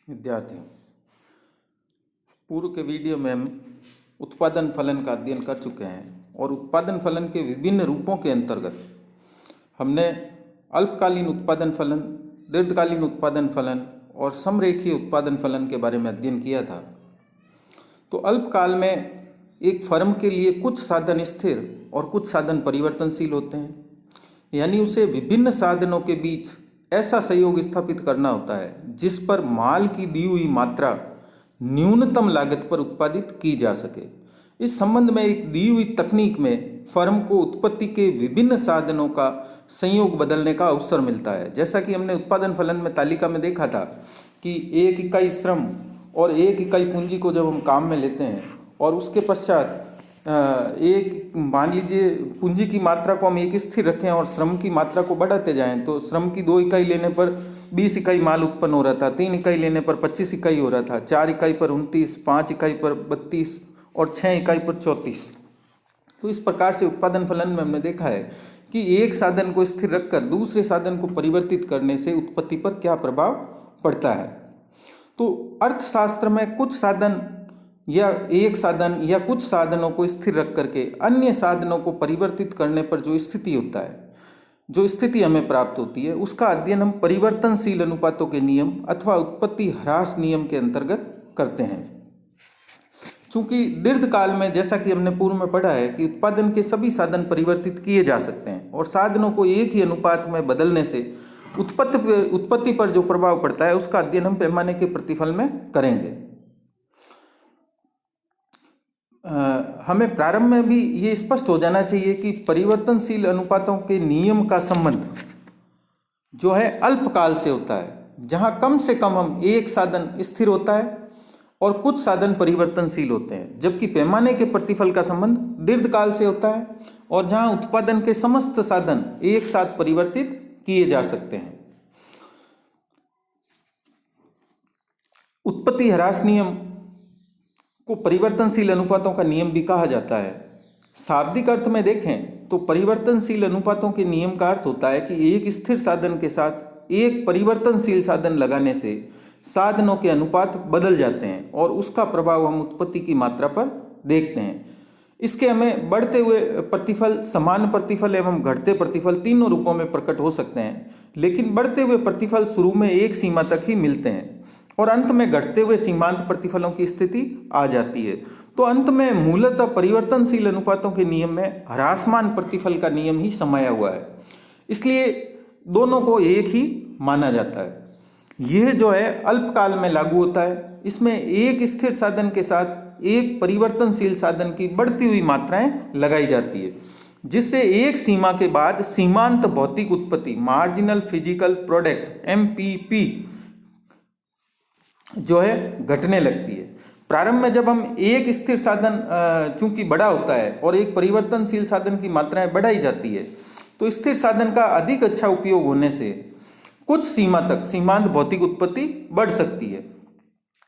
विद्यार्थी, पूर्व के वीडियो में हम उत्पादन फलन का अध्ययन कर चुके हैं और उत्पादन फलन के विभिन्न रूपों के अंतर्गत हमने अल्पकालीन उत्पादन फलन, दीर्घकालीन उत्पादन फलन और समरेखीय उत्पादन फलन के बारे में अध्ययन किया था। तो अल्पकाल में एक फर्म के लिए कुछ साधन स्थिर और कुछ साधन परिवर्तनशील होते हैं, यानी उसे विभिन्न साधनों के बीच ऐसा संयोग स्थापित करना होता है जिस पर माल की दी हुई मात्रा न्यूनतम लागत पर उत्पादित की जा सके। इस संबंध में एक दी हुई तकनीक में फर्म को उत्पत्ति के विभिन्न साधनों का संयोग बदलने का अवसर मिलता है। जैसा कि हमने उत्पादन फलन में तालिका में देखा था कि एक इकाई श्रम और एक इकाई पूंजी को जब हम काम में लेते हैं और उसके पश्चात एक मान लीजिए पूंजी की मात्रा को हम एक स्थिर रखें और श्रम की मात्रा को बढ़ाते जाएं, तो श्रम की 2 इकाई लेने पर 20 इकाई माल उत्पन्न हो रहा था, 3 इकाई लेने पर 25 इकाई हो रहा था, 4 इकाई पर 29, 5 इकाई पर 32 और 6 इकाई पर 34। तो इस प्रकार से उत्पादन फलन में हमने देखा है कि एक साधन को स्थिर रखकर दूसरे साधन को परिवर्तित करने से उत्पत्ति पर क्या प्रभाव पड़ता है। तो अर्थशास्त्र में कुछ साधन या एक साधन या कुछ साधनों को स्थिर रख करके अन्य साधनों को परिवर्तित करने पर जो स्थिति होता है, जो स्थिति हमें प्राप्त होती है, उसका अध्ययन हम परिवर्तनशील अनुपातों के नियम अथवा उत्पत्ति ह्रास नियम के अंतर्गत करते हैं। चूंकि दीर्घकाल में, जैसा कि हमने पूर्व में पढ़ा है, कि उत्पादन के सभी साधन परिवर्तित किए जा सकते हैं और साधनों को एक ही अनुपात में बदलने से उत्पत्ति पर जो प्रभाव पड़ता है उसका अध्ययन हम पैमाने के प्रतिफल में करेंगे। हमें प्रारंभ में भी ये स्पष्ट हो जाना चाहिए कि परिवर्तनशील अनुपातों के नियम का संबंध जो है अल्पकाल से होता है, जहाँ कम से कम हम एक साधन स्थिर होता है और कुछ साधन परिवर्तनशील होते हैं, जबकि पैमाने के प्रतिफल का संबंध दीर्घकाल से होता है और जहाँ उत्पादन के समस्त साधन एक साथ परिवर्तित किए जा सकते हैं। उत्पत्ति ह्रास नियम को परिवर्तनशील अनुपातों का नियम भी कहा जाता है। शाब्दिक अर्थ में देखें तो परिवर्तनशील अनुपातों के नियम का अर्थ होता है कि एक स्थिर साधन के साथ एक परिवर्तनशील साधन लगाने से साधनों के अनुपात बदल जाते हैं और उसका प्रभाव हम उत्पत्ति की मात्रा पर देखते हैं। इसके हमें बढ़ते हुए प्रतिफल, समान प्रतिफल एवं घटते प्रतिफल तीनों रूपों में प्रकट हो सकते हैं, लेकिन बढ़ते हुए प्रतिफल शुरू में एक सीमा तक ही मिलते हैं और अंत में घटते हुए सीमांत प्रतिफलों की स्थिति आ जाती है। तो अंत में मूलतः परिवर्तनशील अनुपातों के नियम में ह्रासमान प्रतिफल का नियम ही समाया हुआ है, इसलिए दोनों को एक ही माना जाता है। यह जो है अल्पकाल में लागू होता है। इसमें एक स्थिर साधन के साथ एक परिवर्तनशील साधन की बढ़ती हुई मात्राएं लगाई जाती है, जिससे एक सीमा के बाद सीमांत भौतिक उत्पत्ति, मार्जिनल फिजिकल प्रोडक्ट MPP जो है घटने लगती है। प्रारंभ में जब हम एक स्थिर साधन चूंकि बड़ा होता है और एक परिवर्तनशील साधन की मात्राएं बढ़ाई जाती है, तो स्थिर साधन का अधिक अच्छा उपयोग होने से कुछ सीमा तक सीमांत भौतिक उत्पत्ति बढ़ सकती है।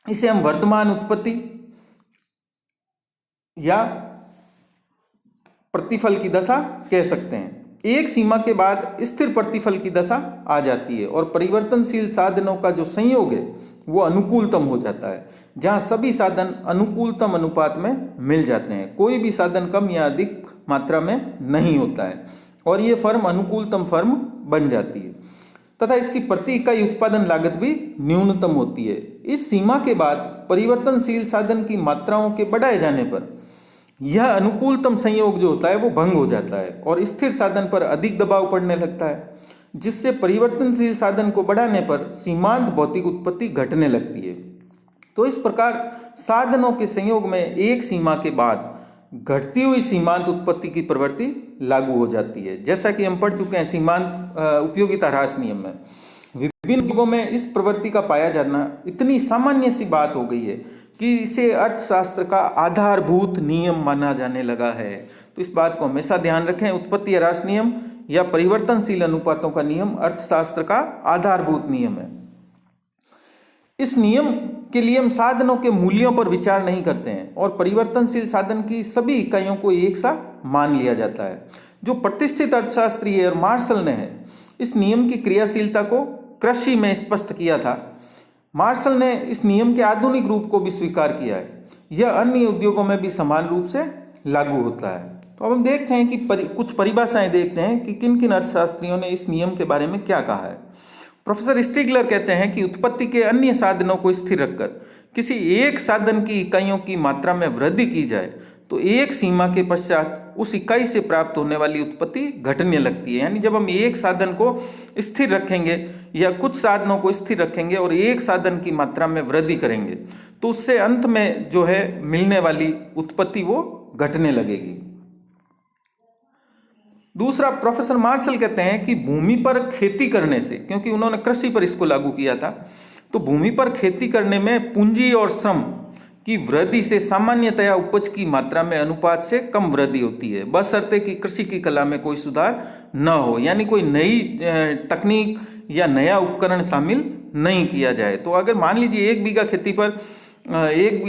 इसे हम वर्तमान उत्पत्ति या प्रतिफल की दशा कह सकते हैं। एक सीमा के बाद स्थिर प्रतिफल की दशा आ जाती है और परिवर्तनशील साधनों का जो संयोग है वो अनुकूलतम हो जाता है, जहां सभी साधन अनुकूलतम अनुपात में मिल जाते हैं। कोई भी साधन कम या अधिक मात्रा में नहीं होता है और ये फर्म अनुकूलतम फर्म बन जाती है तथा इसकी प्रति इकाई उत्पादन लागत भी न्यूनतम होती है। इस सीमा के बाद परिवर्तनशील साधन की मात्राओं के बढ़ाए जाने पर यह अनुकूलतम संयोग जो होता है वो भंग हो जाता है और स्थिर साधन पर अधिक दबाव पड़ने लगता है, जिससे परिवर्तनशील साधन को बढ़ाने पर सीमांत भौतिक उत्पत्ति घटने लगती है। तो इस प्रकार साधनों के संयोग में एक सीमा के बाद घटती हुई सीमांत उत्पत्ति की प्रवृत्ति लागू हो जाती है। जैसा कि हम पढ़ चुके हैं सीमांत उपयोगिता ह्रास नियम में, विभिन्न युगों में इस प्रवृत्ति का पाया जाना इतनी सामान्य सी बात हो गई है कि इसे अर्थशास्त्र का आधारभूत नियम माना जाने लगा है। तो इस बात को हमेशा ध्यान रखें, उत्पत्ति ह्रास नियम या परिवर्तनशील अनुपातों का नियम अर्थशास्त्र का आधारभूत नियम है। इस नियम के लिए हम साधनों के मूल्यों पर विचार नहीं करते हैं और परिवर्तनशील साधन की सभी इकाइयों को एक सा मान लिया जाता है। जो प्रतिष्ठित अर्थशास्त्री है और मार्शल ने है, इस नियम की क्रियाशीलता को कृषि में स्पष्ट किया था मार्शल ने इस नियम के आधुनिक रूप को भी स्वीकार किया है। यह अन्य उद्योगों में भी समान रूप से लागू होता है। तो अब हम देखते हैं कि कुछ परिभाषाएं देखते हैं कि किन किन अर्थशास्त्रियों ने इस नियम के बारे में क्या कहा है। प्रोफेसर स्टिगलर कहते हैं कि उत्पत्ति के अन्य साधनों को स्थिर रखकर किसी एक साधन की इकाइयों की मात्रा में वृद्धि की जाए तो एक सीमा के पश्चात उस इकाई से प्राप्त होने वाली उत्पत्ति घटने लगती है। यानी जब हम एक साधन को स्थिर रखेंगे या कुछ साधनों को स्थिर रखेंगे और एक साधन की मात्रा में वृद्धि करेंगे तो उससे अंत में जो है मिलने वाली उत्पत्ति वो घटने लगेगी। दूसरा, प्रोफेसर मार्शल कहते हैं कि भूमि पर खेती करने से, क्योंकि उन्होंने कृषि पर इसको लागू किया था, तो भूमि पर खेती करने में पूंजी और श्रम की वृद्धि से सामान्यतया उपज की मात्रा में अनुपात से कम वृद्धि होती है, बशर्ते कि कृषि की कला में कोई सुधार न हो, यानी कोई नई तकनीक या नया उपकरण शामिल नहीं किया जाए। तो अगर मान लीजिए 1 बीघा खेती पर 1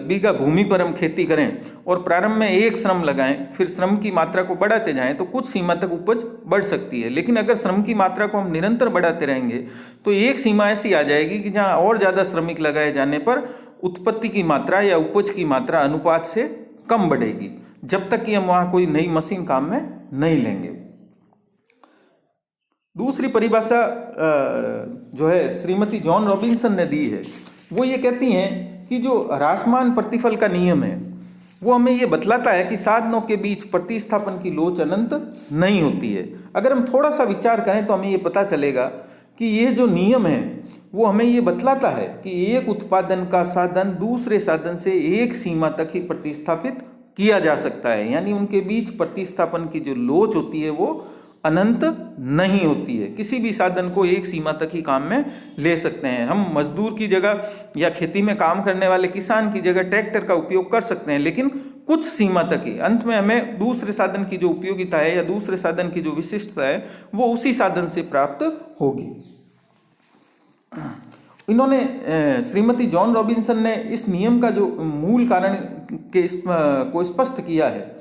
बीघा भूमि पर हम खेती करें और प्रारंभ में 1 श्रम लगाएं, फिर श्रम की मात्रा को बढ़ाते जाएं तो कुछ सीमा तक उपज बढ़ सकती है। लेकिन अगर श्रम की मात्रा को हम निरंतर बढ़ाते रहेंगे तो एक सीमा ऐसी आ जाएगी कि जहां और ज़्यादा श्रमिक लगाए जाने पर उत्पत्ति की मात्रा या उपज की मात्रा अनुपात से कम बढ़ेगी, जब तक कि हम वहाँ कोई नई मशीन काम में नहीं लेंगे। दूसरी परिभाषा जो है श्रीमती जॉन रॉबिन्सन ने दी है, वो ये कहती हैं कि जो ह्रासमान प्रतिफल का नियम है वो हमें ये बतलाता है कि साधनों के बीच प्रतिस्थापन की लोच अनंत नहीं होती है। अगर हम थोड़ा सा विचार करें तो हमें ये पता चलेगा कि ये जो नियम है वो हमें ये बतलाता है कि एक उत्पादन का साधन दूसरे साधन से एक सीमा तक ही प्रतिस्थापित किया जा सकता है, यानी उनके बीच प्रतिस्थापन की जो लोच होती है वो अनंत नहीं होती है। किसी भी साधन को एक सीमा तक ही काम में ले सकते हैं। हम मजदूर की जगह या खेती में काम करने वाले किसान की जगह ट्रैक्टर का उपयोग कर सकते हैं, लेकिन कुछ सीमा तक ही। अंत में हमें दूसरे साधन की जो उपयोगिता है या दूसरे साधन की जो विशिष्टता है वो उसी साधन से प्राप्त होगी। इन्होंने श्रीमती जॉन रॉबिन्सन ने इस नियम का जो मूल कारण को स्पष्ट किया है।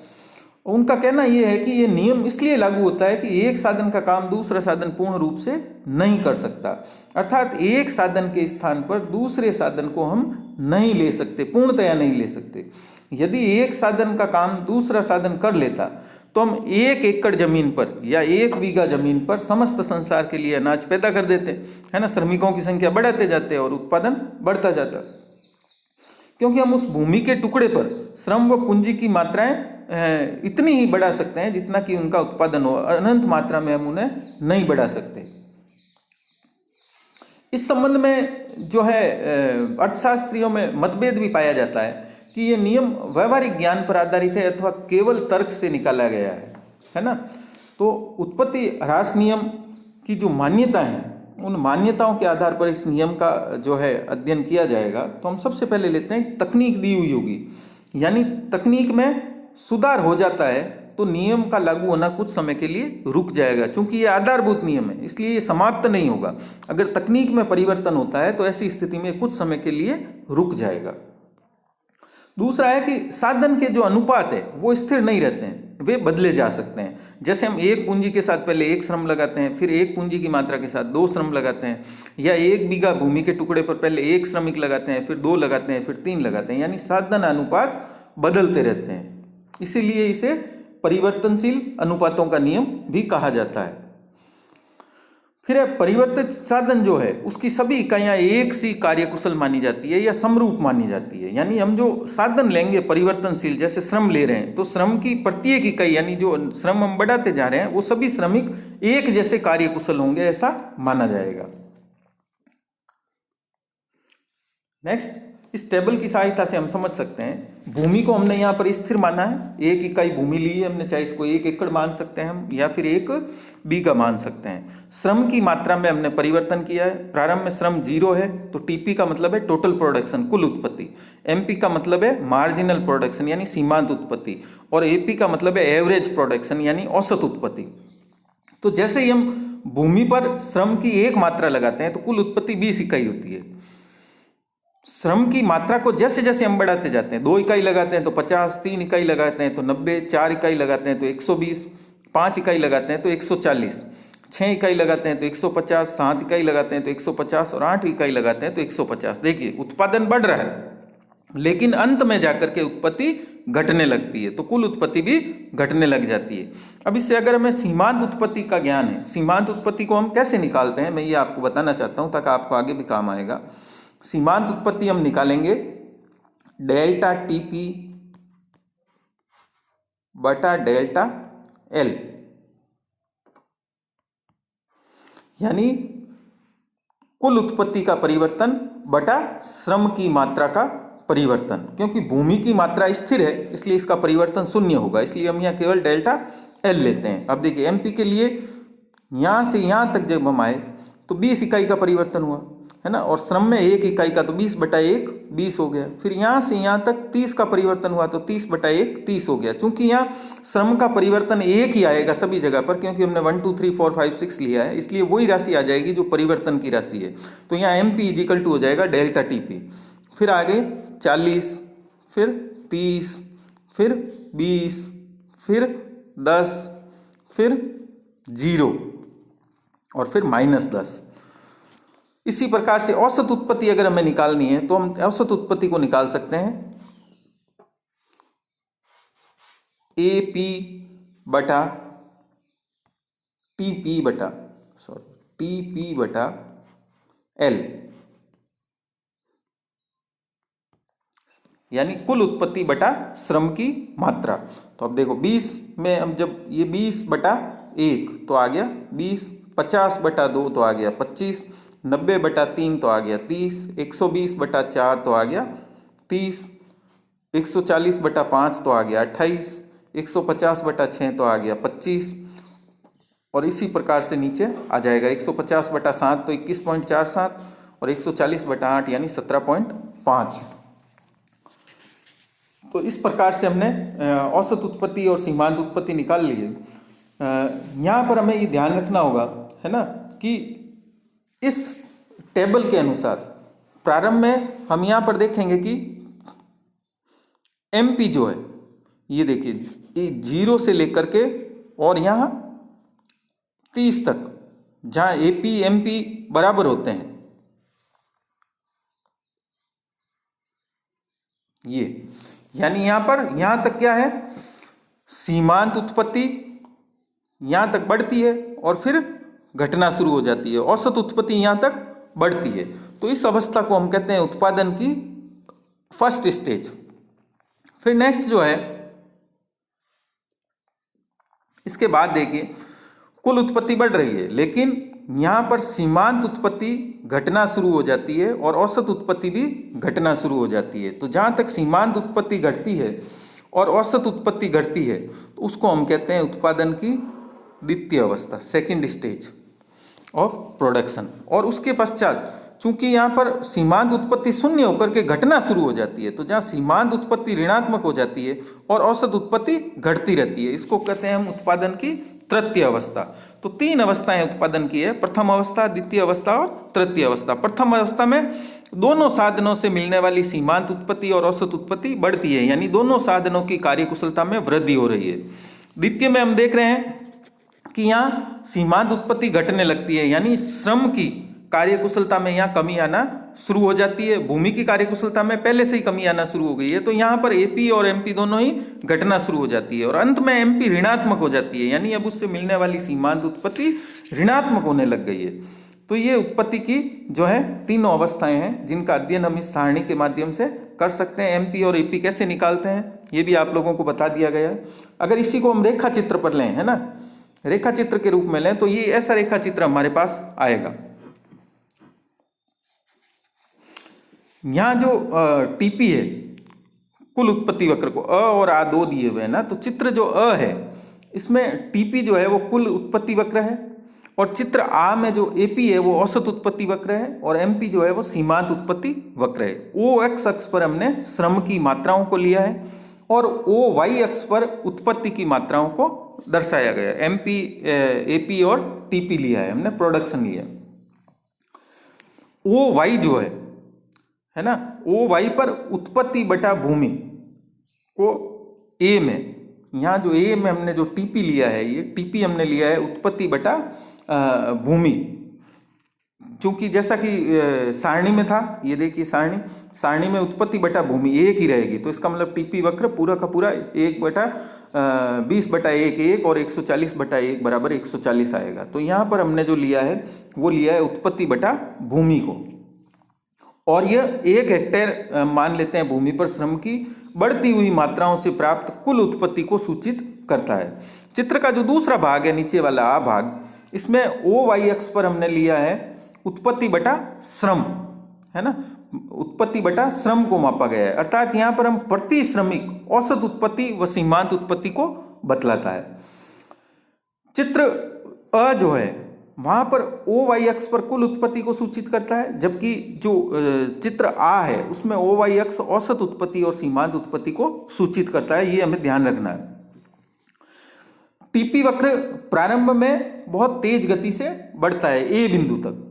उनका कहना यह है कि यह नियम इसलिए लागू होता है कि एक साधन का काम दूसरा साधन पूर्ण रूप से नहीं कर सकता, अर्थात एक साधन के स्थान पर दूसरे साधन को हम नहीं ले सकते, पूर्णतया नहीं ले सकते। यदि एक साधन का काम दूसरा साधन कर लेता तो हम 1 एकड़ जमीन पर या 1 बीघा जमीन पर समस्त संसार के लिए अनाज पैदा कर देते, है ना। श्रमिकों की संख्या बढ़ाते जाते और उत्पादन बढ़ता जाता, क्योंकि हम उस भूमि के टुकड़े पर श्रम व पूंजी की मात्राएं इतनी ही बढ़ा सकते हैं जितना कि उनका उत्पादन हो। अनंत मात्रा में हम उन्हें नहीं बढ़ा सकते। इस संबंध में जो है अर्थशास्त्रियों में मतभेद भी पाया जाता है कि ये नियम व्यवहारिक ज्ञान पर आधारित है अथवा केवल तर्क से निकाला गया है ना। तो उत्पत्ति ह्रास नियम की जो मान्यता है उन मान्यताओं के आधार पर इस नियम का जो है अध्ययन किया जाएगा। तो हम सबसे पहले लेते हैं तकनीक दी हुई होगी, यानी तकनीक में सुधार हो जाता है तो नियम का लागू होना कुछ समय के लिए रुक जाएगा, क्योंकि ये आधारभूत नियम है इसलिए ये समाप्त नहीं होगा। अगर तकनीक में परिवर्तन होता है तो ऐसी स्थिति में कुछ समय के लिए रुक जाएगा। दूसरा है कि साधन के जो अनुपात है वो स्थिर नहीं रहते हैं, वे बदले जा सकते हैं। जैसे हम 1 पूंजी के साथ पहले 1 श्रम लगाते हैं, फिर 1 पूंजी की मात्रा के साथ 2 श्रम लगाते हैं, या 1 बीघा भूमि के टुकड़े पर पहले 1 श्रमिक लगाते हैं, फिर 2 लगाते हैं, फिर 3 लगाते हैं, यानी साधन अनुपात बदलते रहते हैं। इसीलिए इसे परिवर्तनशील अनुपातों का नियम भी कहा जाता है। फिर परिवर्तित साधन जो है उसकी सभी इकाइयां एक सी कार्यकुशल मानी जाती है या समरूप मानी जाती है। यानी हम जो साधन लेंगे परिवर्तनशील, जैसे श्रम ले रहे हैं तो श्रम की प्रत्येक इकाई यानी जो श्रम हम बढ़ाते जा रहे हैं वो सभी श्रमिक एक जैसे कार्यकुशल होंगे, ऐसा माना जाएगा। नेक्स्ट, इस टेबल की सहायता से हम समझ सकते हैं भूमि को हमने यहाँ पर स्थिर माना है। 1 इकाई भूमि ली है हमने, चाहे इसको 1 एकड़ मान सकते हैं हम या फिर 1 बीघा मान सकते हैं। श्रम की मात्रा में हमने परिवर्तन किया है। प्रारंभ में श्रम 0 है तो टीपी का मतलब है टोटल प्रोडक्शन, कुल उत्पत्ति। एमपी का मतलब है मार्जिनल प्रोडक्शन यानी सीमांत उत्पत्ति, और एपी का मतलब है एवरेज प्रोडक्शन यानी औसत उत्पत्ति। तो जैसे ही हम भूमि पर श्रम की 1 मात्रा लगाते हैं तो कुल उत्पत्ति 20 इकाई होती है। श्रम की मात्रा को जैसे जैसे हम बढ़ाते जाते हैं, 2 इकाई लगाते हैं तो 50, 3 इकाई लगाते हैं तो 90, 4 इकाई लगाते हैं तो 120, 5 इकाई लगाते हैं तो 140, 6 इकाई लगाते हैं तो 150, 7 इकाई लगाते हैं तो 150 और 8 इकाई लगाते हैं तो 150। देखिए उत्पादन बढ़ रहा है लेकिन अंत में जाकर के उत्पत्ति घटने लगती है, तो कुल उत्पत्ति भी घटने लग जाती है। अब इससे अगर हमें सीमांत उत्पत्ति का ज्ञान है, सीमांत उत्पत्ति को हम कैसे निकालते हैं मैं ये आपको बताना चाहता हूं ताकि आपको आगे भी काम आएगा। सीमांत उत्पत्ति हम निकालेंगे डेल्टा टीपी बटा डेल्टा एल, यानी कुल उत्पत्ति का परिवर्तन बटा श्रम की मात्रा का परिवर्तन। क्योंकि भूमि की मात्रा स्थिर है इसलिए इसका परिवर्तन शून्य होगा, इसलिए हम यहाँ केवल डेल्टा एल लेते हैं। अब देखिए एमपी के लिए यहाँ से यहाँ तक जब हम आए तो 20 इकाई का परिवर्तन हुआ है ना, और श्रम में 1 इकाई का तो 20/1 20 हो गया। फिर यहाँ से यहाँ तक 30 का परिवर्तन हुआ तो 30/1 30 हो गया। चूंकि यहाँ श्रम का परिवर्तन एक ही आएगा सभी जगह पर, क्योंकि हमने 1 2 3 4 5 6 लिया है, इसलिए वही राशि आ जाएगी जो परिवर्तन की राशि है। तो यहाँ एम पी इजिकल टू हो जाएगा डेल्टा टी पी। फिर आगे 40, फिर 30, फिर 20, फिर 10, फिर 0 और फिर -10। इसी प्रकार से औसत उत्पत्ति अगर हमें निकालनी है तो हम औसत उत्पत्ति को निकाल सकते हैं AP बटा TP बटा L, यानी कुल उत्पत्ति बटा श्रम की मात्रा। तो अब देखो 20 में हम जब ये 20/1 तो आ गया 20, 50/2 तो आ गया 25, 90/3 तो आ गया 30, 120/4 तो आ गया 30, 140/5 तो आ गया 28, 150/6 तो आ गया 25, और इसी प्रकार से नीचे आ जाएगा 150/7 तो 21.47 और 140/8 यानी 17.5। तो इस प्रकार से हमने औसत उत्पत्ति और सीमांत उत्पत्ति निकाल ली है। यहाँ पर हमें ये ध्यान रखना होगा है ना कि इस टेबल के अनुसार प्रारंभ में हम यहाँ पर देखेंगे कि एमपी जो है ये देखिए ये 0 से लेकर के और यहाँ 30 तक, जहाँ एपी एमपी बराबर होते हैं, ये यानी यहाँ पर यहाँ तक क्या है सीमांत उत्पत्ति यहाँ तक बढ़ती है और फिर घटना शुरू हो जाती है, औसत उत्पत्ति यहाँ तक बढ़ती है। तो इस अवस्था को हम कहते हैं उत्पादन की फर्स्ट स्टेज। फिर नेक्स्ट जो है इसके बाद देखिए कुल उत्पत्ति बढ़ रही है लेकिन यहाँ पर सीमांत उत्पत्ति घटना शुरू हो जाती है और औसत उत्पत्ति भी घटना शुरू हो जाती है। तो जहाँ तक सीमांत उत्पत्ति घटती है और औसत उत्पत्ति घटती है तो उसको हम कहते हैं उत्पादन की द्वितीय अवस्था, सेकंड स्टेज ऑफ प्रोडक्शन। और उसके पश्चात चूंकि यहाँ पर सीमांत उत्पत्ति शून्य होकर के घटना शुरू हो जाती है, तो जहाँ सीमांत उत्पत्ति ऋणात्मक हो जाती है और औसत उत्पत्ति घटती रहती है, इसको कहते हैं हम उत्पादन की तृतीय अवस्था। तो 3 अवस्थाएं उत्पादन की है, प्रथम अवस्था, द्वितीय अवस्था और तृतीय अवस्था। प्रथम अवस्था में दोनों साधनों से मिलने वाली सीमांत उत्पत्ति और औसत उत्पत्ति बढ़ती है, यानी दोनों साधनों की कार्यकुशलता में वृद्धि हो रही है। द्वितीय में हम देख रहे हैं कि यहाँ सीमांत उत्पत्ति घटने लगती है, यानी श्रम की कार्यकुशलता में यहाँ कमी आना शुरू हो जाती है। भूमि की कार्यकुशलता में पहले से ही कमी आना शुरू हो गई है, तो यहाँ पर एपी और एमपी दोनों ही घटना शुरू हो जाती है और अंत में एमपी ऋणात्मक हो जाती है, यानी अब उससे मिलने वाली सीमांत उत्पत्ति ऋणात्मक होने लग गई है। तो ये उत्पत्ति की जो है तीनों अवस्थाएं हैं जिनका अध्ययन हम इस सारणी के माध्यम से कर सकते हैं। एमपी और एपी कैसे निकालते हैं ये भी आप लोगों को बता दिया गया है। अगर इसी को हम रेखा चित्र पर लें, है ना, रेखा चित्र के रूप में लें तो ये ऐसा रेखा चित्र हमारे पास आएगा। यहाँ जो टीपी है कुल उत्पत्ति वक्र को अ और आ 2 दिए हुए हैं ना, तो चित्र जो अ है इसमें टीपी जो है वो कुल उत्पत्ति वक्र है और चित्र आ में जो एपी है वो औसत उत्पत्ति वक्र है और एमपी जो है वो सीमांत उत्पत्ति वक्र है। ओ एक्स अक्ष पर हमने श्रम की मात्राओं को लिया है और ओ वाई अक्ष पर उत्पत्ति की मात्राओं को दर्शाया गया है। एमपी एपी और टीपी लिया है हमने, प्रोडक्शन लिया। ओ वाई जो है ना, ओ वाई पर उत्पत्ति बटा भूमि को ए में, यहाँ जो ए में हमने जो टीपी लिया है, ये टीपी हमने लिया है उत्पत्ति बटा भूमि, चूंकि जैसा कि सारणी में था, ये देखिए सारणी में उत्पत्ति बटा भूमि एक ही रहेगी, तो इसका मतलब टीपी वक्र पूरा का पूरा 20/1 और 140/1 बराबर 140 आएगा। तो यहाँ पर हमने जो लिया है वो लिया है उत्पत्ति बटा भूमि को, और यह 1 हेक्टेयर मान लेते हैं भूमि पर श्रम की बढ़ती हुई मात्राओं से प्राप्त कुल उत्पत्ति को सूचित करता है। चित्र का जो दूसरा भाग है, नीचे वाला आ भाग, इसमें OY अक्ष पर हमने लिया है उत्पत्ति बटा श्रम, है ना, उत्पत्ति बटा श्रम को मापा गया है, अर्थात यहाँ पर हम प्रति श्रमिक औसत उत्पत्ति व सीमांत उत्पत्ति को बतलाता है। चित्र अ जो है वहाँ पर OY अक्ष पर कुल उत्पत्ति को सूचित करता है, जबकि जो चित्र आ है उसमें OY अक्ष औसत उत्पत्ति और सीमांत उत्पत्ति को सूचित करता है, ये हमें ध्यान रखना है। टीपी वक्र प्रारंभ में बहुत तेज गति से बढ़ता है ए बिंदु तक,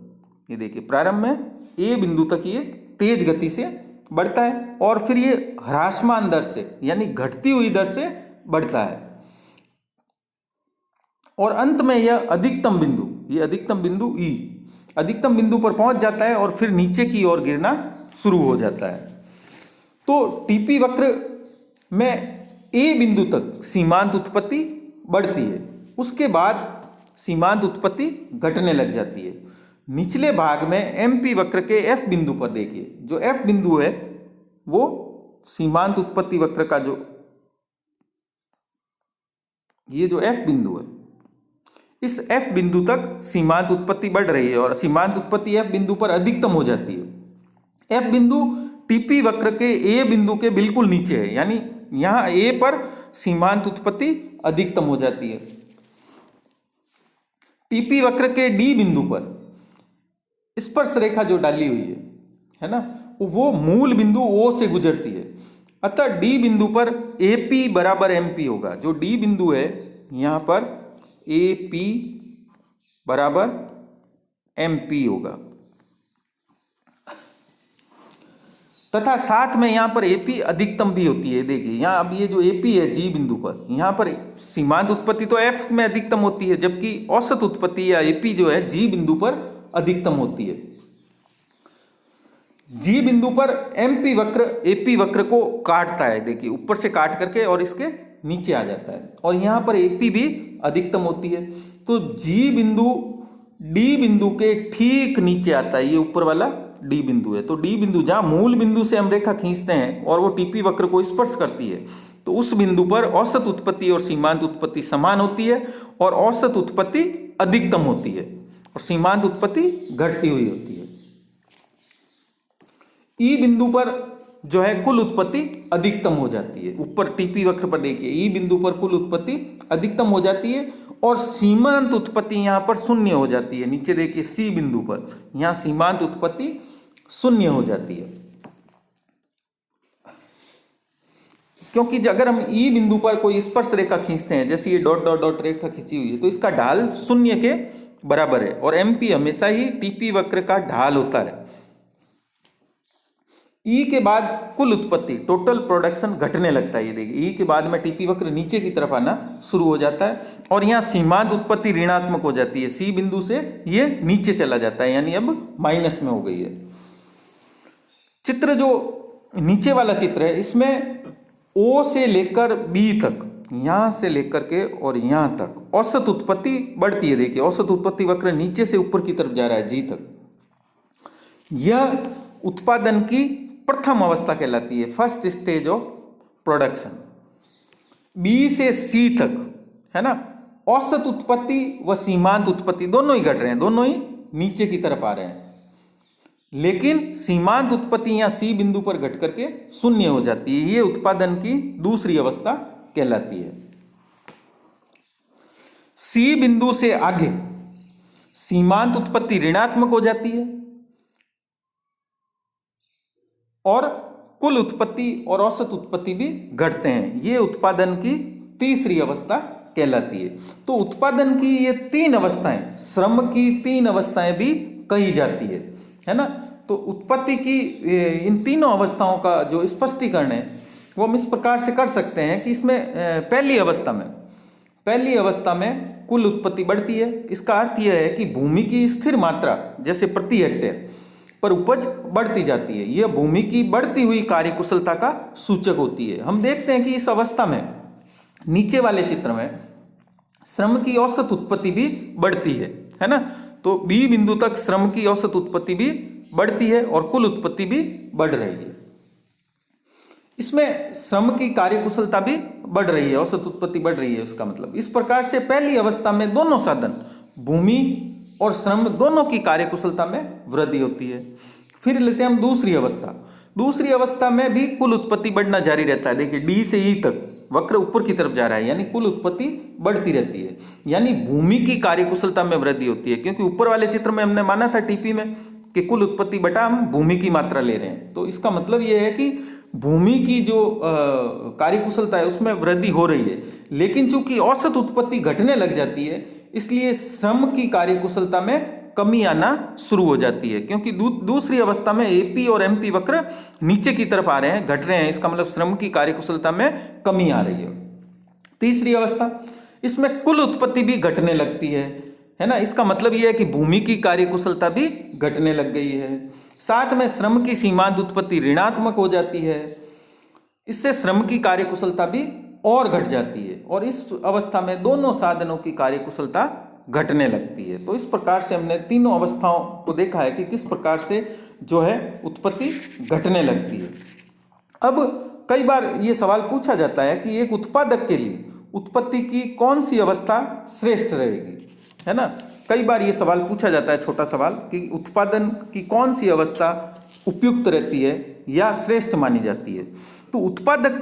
ये देखिए प्रारंभ में ए बिंदु तक ये तेज गति से बढ़ता है, और फिर ये ह्रासमान दर से यानी घटती हुई दर से बढ़ता है, और अंत में यह अधिकतम बिंदु, ये अधिकतम बिंदु ई अधिकतम बिंदु पर पहुंच जाता है और फिर नीचे की ओर गिरना शुरू हो जाता है। तो टीपी वक्र में ए बिंदु तक सीमांत उत्पत्ति बढ़ती है, उसके बाद सीमांत उत्पत्ति घटने लग जाती है। निचले भाग में एमपी वक्र के एफ बिंदु पर देखिए, जो एफ बिंदु है वो सीमांत उत्पत्ति वक्र का ये जो एफ बिंदु है, इस एफ बिंदु तक सीमांत उत्पत्ति बढ़ रही है और सीमांत उत्पत्ति एफ बिंदु पर अधिकतम हो जाती है। एफ बिंदु टीपी वक्र के ए बिंदु के बिल्कुल नीचे है, यानी यहां ए पर सीमांत उत्पत्ति अधिकतम हो जाती है। टीपी वक्र के डी बिंदु पर स्पर्श रेखा जो डाली हुई है ना, वो मूल बिंदु ओ से गुजरती है, अतः डी बिंदु पर एपी बराबर एमपी होगा। जो डी बिंदु है यहां पर एपी बराबर एमपी होगा, तथा साथ में यहां पर एपी अधिकतम भी होती है। देखिए यहां अब ये जो एपी है जी बिंदु पर, यहां पर सीमांत उत्पत्ति तो एफ में अधिकतम होती है, जबकि औसत उत्पत्ति या एपी जो है जी बिंदु पर अधिकतम होती है। जी बिंदु पर एमपी वक्र एपी वक्र को काटता है, देखिए ऊपर से काट करके और इसके नीचे आ जाता है, और यहां पर एपी भी अधिकतम होती है। तो जी बिंदु डी बिंदु के ठीक नीचे आता है, ये ऊपर वाला डी बिंदु है। तो डी बिंदु जहां मूल बिंदु से हम रेखा खींचते हैं और वो टीपी वक्र को स्पर्श करती है, तो उस बिंदु पर औसत उत्पत्ति और सीमांत उत्पत्ति समान होती है, और औसत उत्पत्ति अधिकतम होती है और सीमांत उत्पत्ति घटती हुई होती है। ई बिंदु पर जो है कुल उत्पत्ति अधिकतम हो जाती है, ऊपर टीपी वक्र पर देखिए ई बिंदु पर कुल उत्पत्ति अधिकतम हो जाती है और सीमांत उत्पत्ति यहां पर शून्य हो जाती है। नीचे देखिए सी बिंदु पर यहां सीमांत उत्पत्ति शून्य हो जाती है, क्योंकि अगर हम ई बिंदु पर कोई स्पर्श रेखा खींचते हैं, जैसे ये डॉट डॉट डॉट रेखा खींची हुई है, तो इसका ढाल शून्य के बराबर है, और एमपी हमेशा ही टीपी वक्र का ढाल होता है। ई के बाद कुल उत्पत्ति टोटल प्रोडक्शन घटने लगता है, ये देखिए ई के बाद में टीपी वक्र नीचे की तरफ आना शुरू हो जाता है, और यहाँ सीमांत उत्पत्ति ऋणात्मक हो जाती है, सी बिंदु से ये नीचे चला जाता है, यानी अब माइनस में हो गई है। चित्र जो नीचे वाला चित्र है, इसमें ओ से लेकर बी तक, यहां से लेकर के और यहां तक औसत उत्पत्ति बढ़ती है। देखिए औसत उत्पत्ति वक्र नीचे से ऊपर की तरफ जा रहा है जी तक। यह उत्पादन की प्रथम अवस्था कहलाती है, first stage of production. B से सी तक है ना, औसत उत्पत्ति व सीमांत उत्पत्ति दोनों ही घट रहे हैं, दोनों ही नीचे की तरफ आ रहे हैं, लेकिन सीमांत उत्पत्ति यहां सी बिंदु पर घट करके शून्य हो जाती है। यह उत्पादन की दूसरी अवस्था कहलाती है। सी बिंदु से आगे सीमांत उत्पत्ति ऋणात्मक हो जाती है और कुल उत्पत्ति और औसत उत्पत्ति भी घटते हैं। ये उत्पादन की तीसरी अवस्था कहलाती है। तो उत्पादन की ये तीन अवस्थाएं, श्रम की तीन अवस्थाएं भी कही जाती है ना। तो उत्पत्ति की इन तीनों अवस्थाओं का जो स्पष्टीकरण है वो हम इस प्रकार से कर सकते हैं कि इसमें पहली अवस्था में कुल उत्पत्ति बढ़ती है। इसका अर्थ यह है कि भूमि की स्थिर मात्रा जैसे प्रति हेक्टेयर पर उपज बढ़ती जाती है। यह भूमि की बढ़ती हुई कार्यकुशलता का सूचक होती है। हम देखते हैं कि इस अवस्था में नीचे वाले चित्र में श्रम की औसत उत्पत्ति भी बढ़ती है ना। तो बी बिंदु तक श्रम की औसत उत्पत्ति भी बढ़ती है और कुल उत्पत्ति भी बढ़ रही है। इसमें श्रम की कार्यकुशलता भी बढ़ रही है, औसत उत्पत्ति बढ़ रही है। उसका मतलब इस प्रकार से पहली अवस्था में दोनों साधन भूमि और श्रम दोनों की कार्यकुशलता में वृद्धि होती है। फिर लेते हैं हम दूसरी अवस्था। दूसरी अवस्था में भी कुल उत्पत्ति बढ़ना जारी रहता है। देखिए डी से ई तक वक्र ऊपर की तरफ जा रहा है, यानी कुल उत्पत्ति बढ़ती रहती है, यानी भूमि की कार्यकुशलता में वृद्धि होती है। क्योंकि ऊपर वाले चित्र में हमने माना था टीपी में कि कुल उत्पत्ति बटा हम भूमि की मात्रा ले रहे हैं। तो इसका मतलब यह है कि भूमि की जो कार्यकुशलता है उसमें वृद्धि हो रही है, लेकिन चूंकि औसत उत्पत्ति घटने लग जाती है इसलिए श्रम की कार्यकुशलता में कमी आना शुरू हो जाती है। क्योंकि दूसरी अवस्था में एपी और एमपी वक्र नीचे की तरफ आ रहे हैं, घट रहे हैं। इसका मतलब श्रम की कार्यकुशलता में कमी आ रही है। तीसरी अवस्था, इसमें कुल उत्पत्ति भी घटने लगती है ना। इसका मतलब यह है कि भूमि की कार्यकुशलता भी घटने लग गई है। साथ में श्रम की सीमांत उत्पत्ति ऋणात्मक हो जाती है। इससे श्रम की कार्यकुशलता भी और घट जाती है और इस अवस्था में दोनों साधनों की कार्यकुशलता घटने लगती है। तो इस प्रकार से हमने तीनों अवस्थाओं को देखा है कि किस प्रकार से जो है उत्पत्ति घटने लगती है। अब कई बार ये सवाल पूछा जाता है कि एक उत्पादक के लिए उत्पत्ति की कौन सी अवस्था श्रेष्ठ रहेगी, है ना। कई बार ये सवाल पूछा जाता है, छोटा सवाल, कि उत्पादन की कौन सी अवस्था उपयुक्त रहती है या श्रेष्ठ मानी जाती है। तो उत्पादक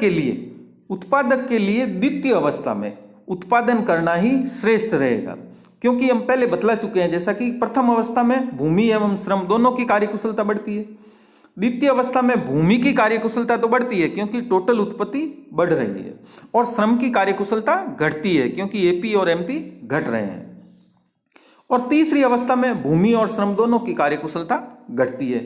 के लिए द्वितीय अवस्था में उत्पादन करना ही श्रेष्ठ रहेगा। क्योंकि हम पहले बतला चुके हैं जैसा कि प्रथम अवस्था में भूमि एवं श्रम दोनों की कार्यकुशलता बढ़ती है। द्वितीय अवस्था में भूमि की कार्यकुशलता तो बढ़ती है क्योंकि टोटल उत्पत्ति बढ़ रही है, और श्रम की कार्यकुशलता घटती है क्योंकि एपी और एमपी घट रहे हैं। और तीसरी अवस्था में भूमि और श्रम दोनों की कार्यकुशलता घटती है।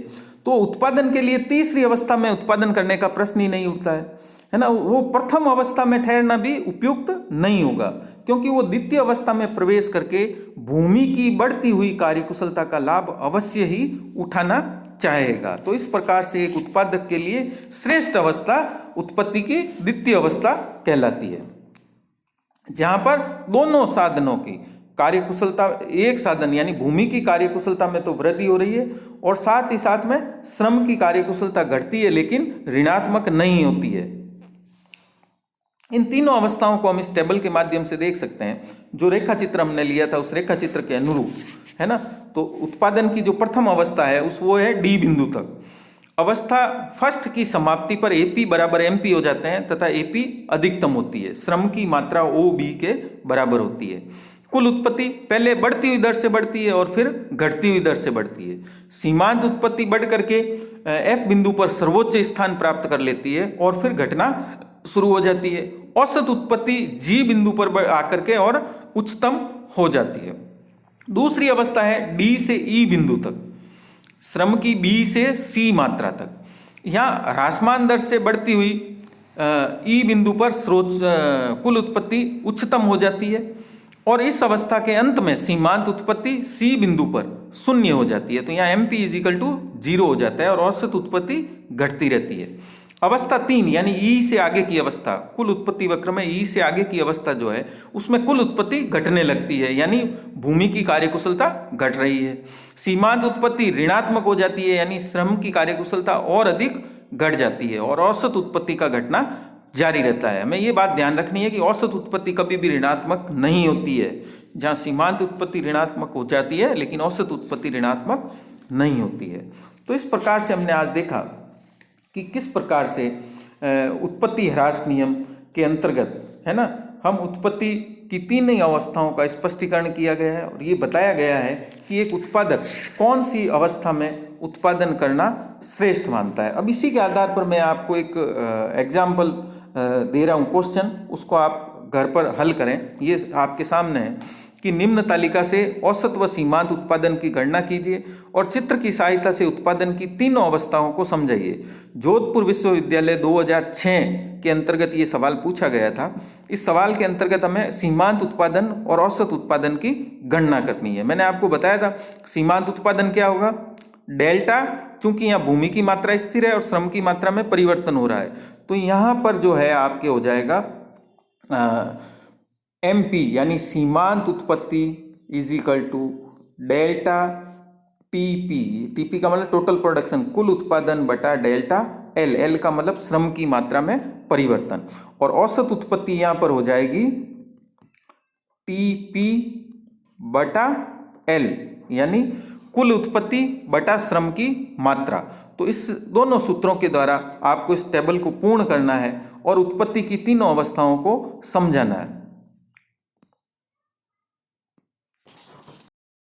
तो उत्पादन के लिए तीसरी अवस्था में उत्पादन करने का प्रश्न ही नहीं उठता है ना। वो प्रथम अवस्था में ठहरना भी उपयुक्त नहीं होगा क्योंकि वो द्वितीय अवस्था में प्रवेश करके भूमि की बढ़ती हुई कार्यकुशलता का लाभ अवश्य ही उठाना चाहेगा। तो इस प्रकार से एक उत्पादक के लिए श्रेष्ठ अवस्था उत्पत्ति की द्वितीय अवस्था कहलाती है, जहां पर दोनों साधनों की कार्यकुशलता, एक साधन यानी भूमि की कार्यकुशलता में तो वृद्धि हो रही है और साथ ही साथ में श्रम की कार्यकुशलता घटती है लेकिन ऋणात्मक नहीं होती है। इन तीनों अवस्थाओं को हम इस टेबल के माध्यम से देख सकते हैं। जो रेखा चित्र हमने लिया था उस रेखा चित्र के अनुरूप, है ना। तो उत्पादन की जो प्रथम अवस्था है वो है डी बिंदु तक। अवस्था फर्स्ट की समाप्ति पर एपी बराबर एमपी हो जाते हैं तथा एपी अधिकतम होती है। श्रम की मात्रा ओ बी के बराबर होती है। कुल उत्पत्ति पहले बढ़ती हुई दर से बढ़ती है और फिर घटती हुई दर से बढ़ती है। सीमांत उत्पत्ति बढ़ करके एफ बिंदु पर सर्वोच्च स्थान प्राप्त कर लेती है और फिर घटना शुरू हो जाती है। औसत उत्पत्ति जी बिंदु पर आकर के और उच्चतम हो जाती है। दूसरी अवस्था है डी से ई बिंदु तक, श्रम की बी से सी मात्रा तक। यहाँ ह्रासमान दर से बढ़ती हुई ई बिंदु पर कुल उत्पत्ति उच्चतम हो जाती है और इस अवस्था के अंत में सीमांत उत्पत्ति सी बिंदु पर शून्य हो जाती है। तो यहाँ M P is equal to 0 हो जाता है और औसत उत्पत्ति घटती रहती है। अवस्था 3 यानी ई से आगे की अवस्था, कुल उत्पत्ति वक्र में ई से आगे की अवस्था जो है उसमें कुल उत्पत्ति घटने लगती है, यानी भूमि की कार्यकुशलता घट रही है। सीमांत उत्पत्ति ऋणात्मक हो जाती है, यानी श्रम की कार्यकुशलता और अधिक घट जाती है और औसत उत्पत्ति का घटना जारी रहता है। हमें ये बात ध्यान रखनी है कि औसत उत्पत्ति कभी भी ऋणात्मक नहीं होती है। जहाँ सीमांत उत्पत्ति ऋणात्मक हो जाती है लेकिन औसत उत्पत्ति ऋणात्मक नहीं होती है। तो इस प्रकार से हमने आज देखा कि किस प्रकार से उत्पत्ति ह्रास नियम के अंतर्गत, है ना, हम उत्पत्ति की 3 ही अवस्थाओं का स्पष्टीकरण किया गया है और ये बताया गया है कि एक उत्पादक कौन सी अवस्था में उत्पादन करना श्रेष्ठ मानता है। अब इसी के आधार पर मैं आपको एक एग्जाम्पल दे रहा हूँ, क्वेश्चन, उसको आप घर पर हल करें। ये आपके सामने है कि निम्न तालिका से औसत व सीमांत उत्पादन की गणना कीजिए और चित्र की सहायता से उत्पादन की तीनों अवस्थाओं को समझाइए। जोधपुर विश्वविद्यालय 2006 के अंतर्गत ये सवाल पूछा गया था। इस सवाल के अंतर्गत हमें सीमांत उत्पादन और औसत उत्पादन की गणना करनी है। मैंने आपको बताया था सीमांत उत्पादन क्या होगा, डेल्टा, चूंकि यहाँ भूमि की मात्रा स्थिर है और श्रम की मात्रा में परिवर्तन हो रहा है, तो यहाँ पर जो है आपके हो जाएगा MP यानी सीमांत उत्पत्ति is equal to delta TP का मतलब टोटल प्रोडक्शन, कुल उत्पादन बटा डेल्टा L का मतलब श्रम की मात्रा में परिवर्तन, और औसत उत्पत्ति यहाँ पर हो जाएगी TP बटा L यानी कुल उत्पत्ति बटा श्रम की मात्रा। तो इस दोनों सूत्रों के द्वारा आपको इस टेबल को पूर्ण करना है और उत्पत्ति की तीनों अवस्थाओं को समझाना है।